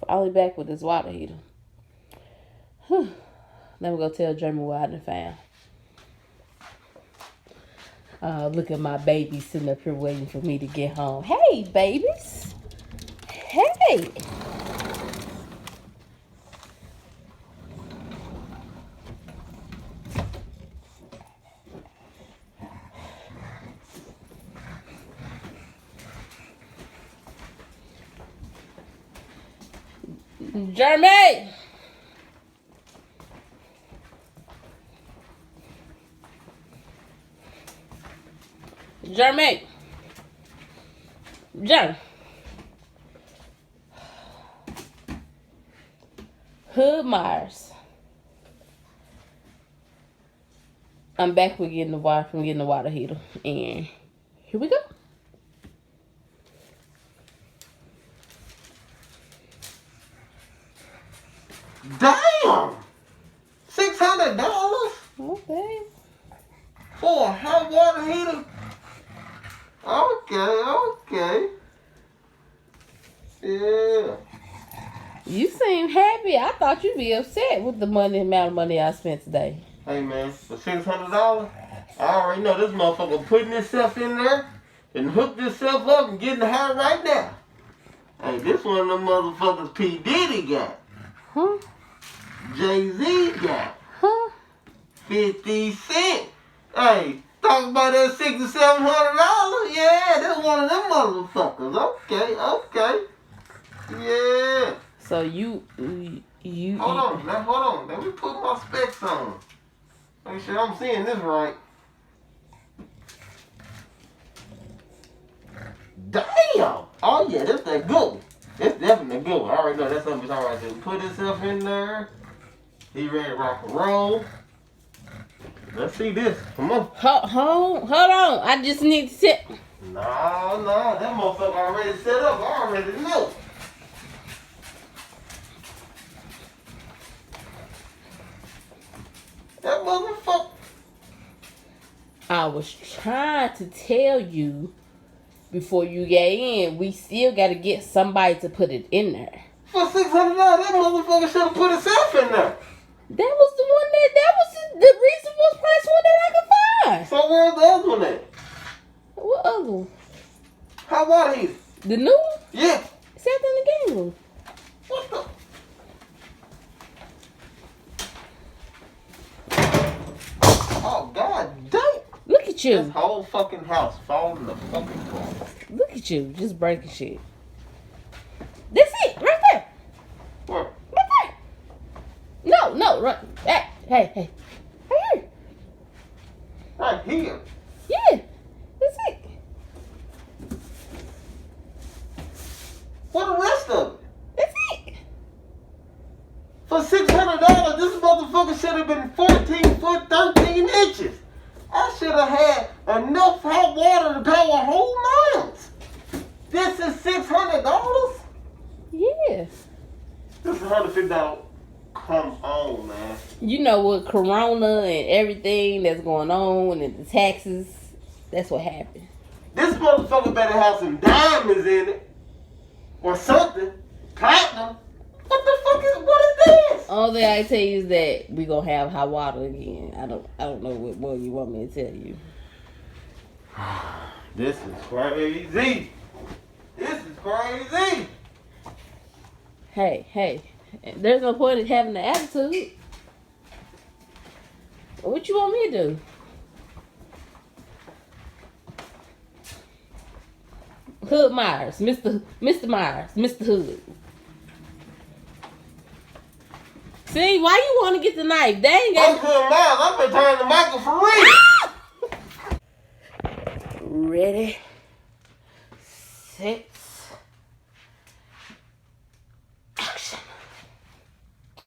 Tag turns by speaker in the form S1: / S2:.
S1: Finally back with this water heater. Whew. Let me go tell Jeremy what I done found. Look at my babies sitting up here waiting for me to get home. Hey, babies. Hey. Jeremy. Jeremy. Jeremy. Hood Myers. I'm back with getting the water heater. And here we go.
S2: Damn! $600?
S1: Okay.
S2: For a hot water heater? Okay. Yeah.
S1: You seem happy. I thought you'd be upset with the amount of money I spent today.
S2: Hey man, for $600, I already know this motherfucker putting himself in there and hooked himself up and getting high right now. Hey, this one of them motherfuckers P. Diddy got.
S1: Huh?
S2: Jay-Z got.
S1: Huh?
S2: 50 Cent. Hey, talk about that $600 to $700. Yeah, that's one of them motherfuckers. Okay. Yeah.
S1: So you
S2: Hold on. Let me put my specs on. Make sure I'm seeing this right. Damn! Oh yeah, that's that good one. It's definitely good one. I already know that's something alright. Just put himself in there. He ready to rock and roll. Let's see this. Come on.
S1: hold on. I just need to sit.
S2: No, that motherfucker already set up. I already know. That motherfucker.
S1: I was trying to tell you before you get in, we still got to get somebody to put it in there.
S2: For $600, that motherfucker should have put himself in there.
S1: That was the one that was the reasonable price one that I could find.
S2: So where's the other one at?
S1: What other one?
S2: How water heater?
S1: The new one?
S2: Yeah.
S1: It's after in the game room.
S2: What the? Oh, god damn.
S1: Look at you.
S2: This whole fucking house falling the fucking floor.
S1: Look at you. Just breaking shit. That's it. Right there.
S2: Where?
S1: Right there. No. Right. Hey. Right here.
S2: Right here.
S1: Yeah. That's it.
S2: What the rest of it?
S1: That's it.
S2: For $600, this motherfucker should have been 14 foot, 13 inches. I should have had enough hot water to power whole miles. This is $600?
S1: Yes.
S2: This is $150. Come on, man.
S1: You know, with Corona and everything that's going on and the taxes, that's what happened.
S2: This motherfucker better have some diamonds in it. Or something. Platinum. What is this?
S1: Only thing I tell you is that we gonna have hot water again. I don't know what more you want me to tell you.
S2: This is crazy.
S1: Hey. There's no point in having the attitude. What you want me to do? Hood Myers, Mr. Myers, Mr. Hood. See, why you want to get the knife? They ain't
S2: I'm
S1: got.
S2: Hood Miles. I've been turning the Michael for real.
S1: Ready, set,